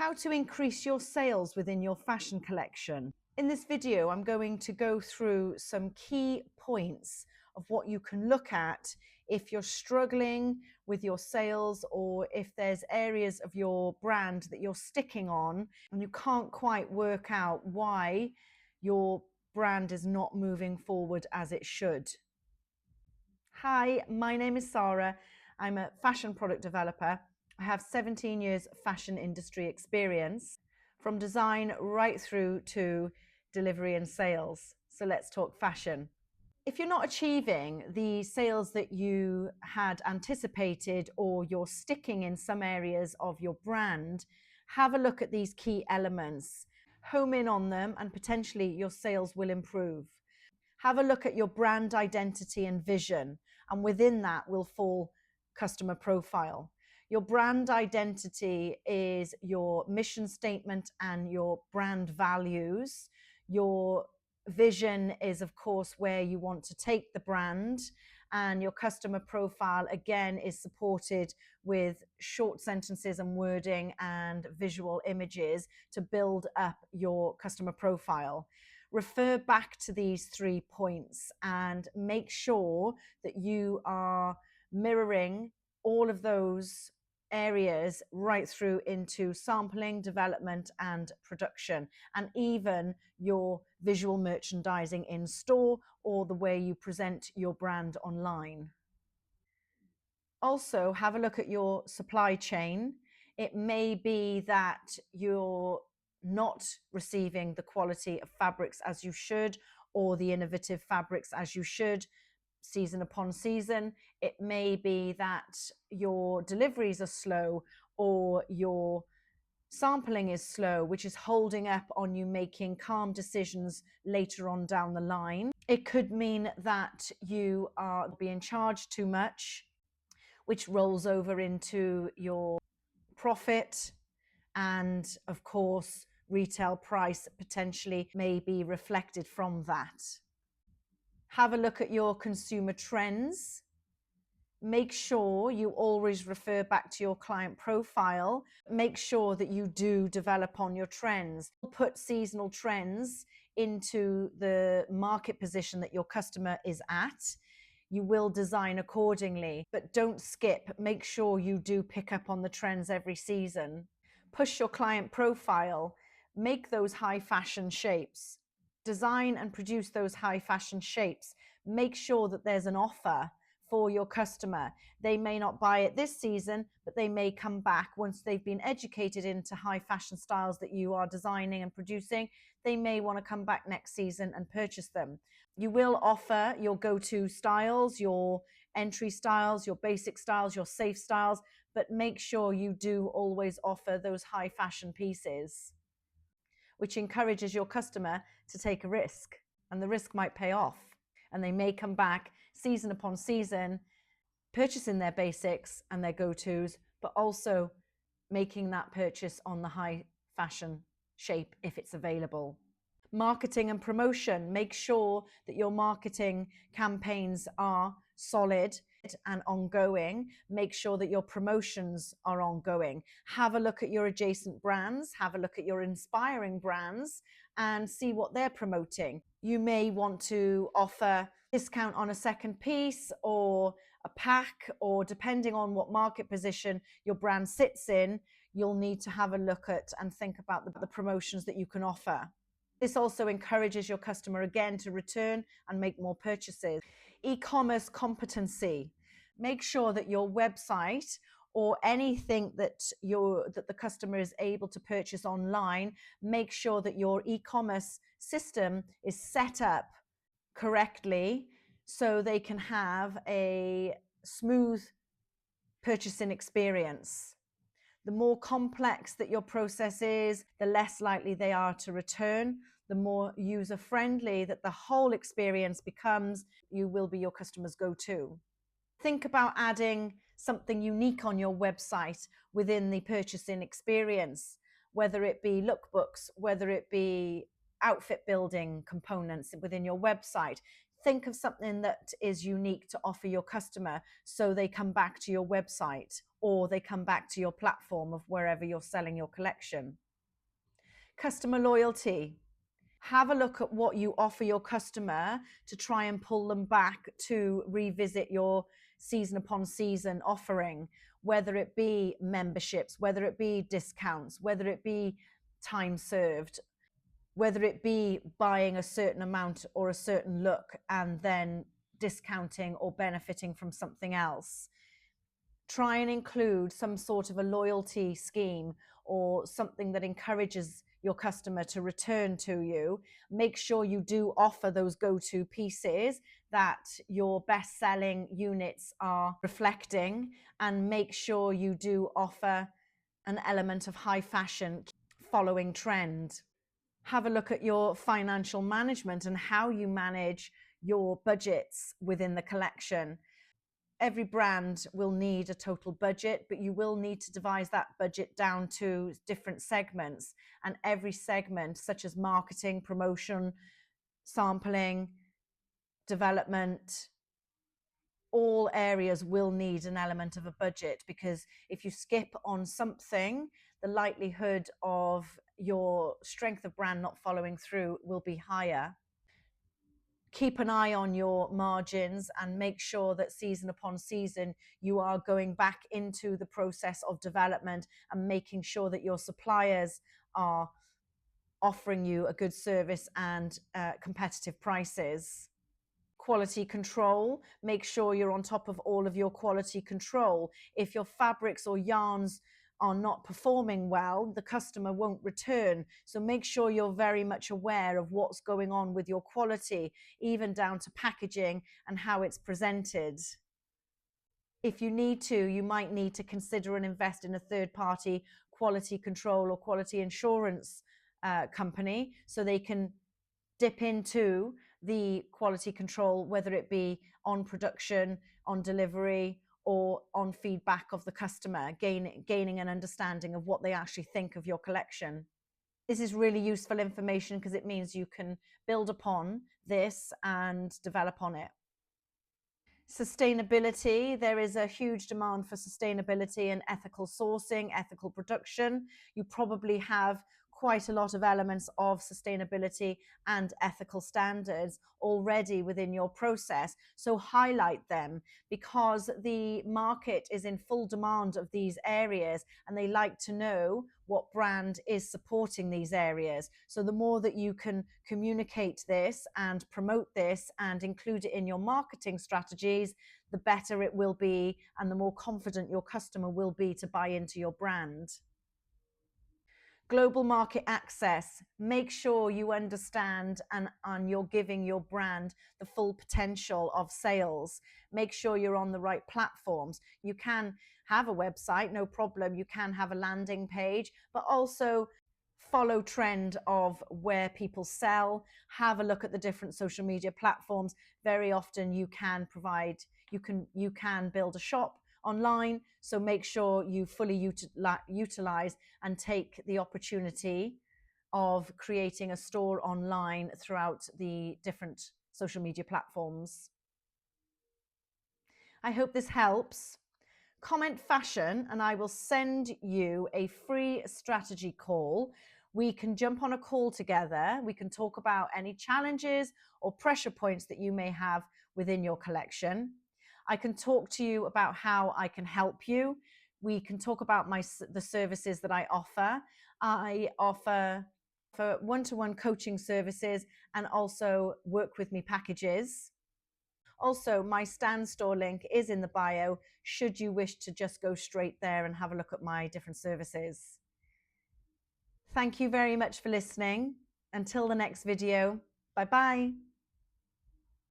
How to increase your sales within your fashion collection. In this video, I'm going to go through some key points of what you can look at if you're struggling with your sales, or if there's areas of your brand that you're sticking on and you can't quite work out why your brand is not moving forward as it should. Hi, my name is Sarah. I'm a fashion product developer. I have 17 years fashion industry experience, from design right through to delivery and sales. So let's talk fashion. If you're not achieving the sales that you had anticipated, or you're sticking in some areas of your brand, have a look at these key elements. Home in on them and potentially your sales will improve. Have a look at your brand identity and vision, and within that will fall customer profile. Your brand identity is your mission statement and your brand values. Your vision is, of course, where you want to take the brand, and your customer profile again is supported with short sentences and wording and visual images to build up your customer profile. Refer back to these 3 points and make sure that you are mirroring all of those areas right through into sampling, development and production, and even your visual merchandising in store or the way you present your brand online. Also, have a look at your supply chain. It may be that you're not receiving the quality of fabrics as you should, or the innovative fabrics as you should, season upon season. It may be that your deliveries are slow, or your sampling is slow, which is holding up on you making calm decisions later on down the line. It could mean that you are being charged too much, which rolls over into your profit, and of course retail price potentially may be reflected from that. Have a look at your consumer trends. Make sure you always refer back to your client profile. Make sure that you do develop on your trends. Put seasonal trends into the market position that your customer is at. You will design accordingly, but don't skip. Make sure you do pick up on the trends every season. Push your client profile. Make those high fashion shapes. Design and produce those high fashion shapes. Make sure that there's an offer for your customer. They may not buy it this season, but they may come back once they've been educated into high fashion styles that you are designing and producing. They may want to come back next season and purchase them. You will offer your go-to styles, your entry styles, your basic styles, your safe styles, but make sure you do always offer those high fashion pieces, which encourages your customer to take a risk, and the risk might pay off, and they may come back season upon season, purchasing their basics and their go-tos, but also making that purchase on the high fashion shape if it's available. Marketing and promotion. Make sure that your marketing campaigns are solid and ongoing. Make sure that your promotions are ongoing. Have a look at your adjacent brands, have a look at your inspiring brands and see what they're promoting. You may want to offer discount on a second piece or a pack, or depending on what market position your brand sits in, you'll need to have a look at and think about the promotions that you can offer. This also encourages your customer again to return and make more purchases. E-commerce competency. Make sure that your website or anything that the customer is able to purchase online, make sure that your e-commerce system is set up correctly so they can have a smooth purchasing experience. The more complex that your process is, the less likely they are to return. The more user-friendly that the whole experience becomes, you will be your customer's go-to. Think about adding something unique on your website within the purchasing experience, whether it be lookbooks, whether it be outfit building components within your website. Think of something that is unique to offer your customer so they come back to your website or they come back to your platform of wherever you're selling your collection. Customer loyalty. Have a look at what you offer your customer to try and pull them back to revisit your season upon season offering, whether it be memberships, whether it be discounts, whether it be time served, whether it be buying a certain amount or a certain look and then discounting or benefiting from something else. Try and include some sort of a loyalty scheme or something that encourages your customer to return to you. Make sure you do offer those go-to pieces that your best-selling units are reflecting, and make sure you do offer an element of high fashion following trend. Have a look at your financial management and how you manage your budgets within the collection. Every brand will need a total budget, but you will need to devise that budget down to different segments. And every segment, such as marketing, promotion, sampling, development, all areas will need an element of a budget, because if you skip on something, the likelihood of your strength of brand not following through will be higher. Keep an eye on your margins and make sure that season upon season you are going back into the process of development and making sure that your suppliers are offering you a good service and competitive prices. Quality control. Make sure you're on top of all of your quality control. If your fabrics or yarns are not performing well, the customer won't return. So make sure you're very much aware of what's going on with your quality, even down to packaging and how it's presented. If you need to, you might need to consider and invest in a third-party quality control or quality insurance company, so they can dip into the quality control, whether it be on production, on delivery, or on feedback of the customer, gaining an understanding of what they actually think of your collection. This is really useful information because it means you can build upon this and develop on it. Sustainability. There is a huge demand for sustainability and ethical sourcing, ethical production. You probably have quite a lot of elements of sustainability and ethical standards already within your process. So highlight them, because the market is in full demand of these areas and they like to know what brand is supporting these areas. So the more that you can communicate this and promote this and include it in your marketing strategies, the better it will be and the more confident your customer will be to buy into your brand. Global market access. Make sure you understand and you're giving your brand the full potential of sales. Make sure you're on the right platforms. You can have a website, no problem. You can have a landing page, but also follow trend of where people sell. Have a look at the different social media platforms. Very often you can build a shop online, so make sure you fully utilize and take the opportunity of creating a store online throughout the different social media platforms. I hope this helps. Comment fashion and I will send you a free strategy call. We can jump on a call together. We can talk about any challenges or pressure points that you may have within your collection. I can talk to you about how I can help you. We can talk about the services that I offer. I offer for one-to-one coaching services and also work with me packages. Also, my Stan Store link is in the bio should you wish to just go straight there and have a look at my different services. Thank you very much for listening. Until the next video, bye-bye.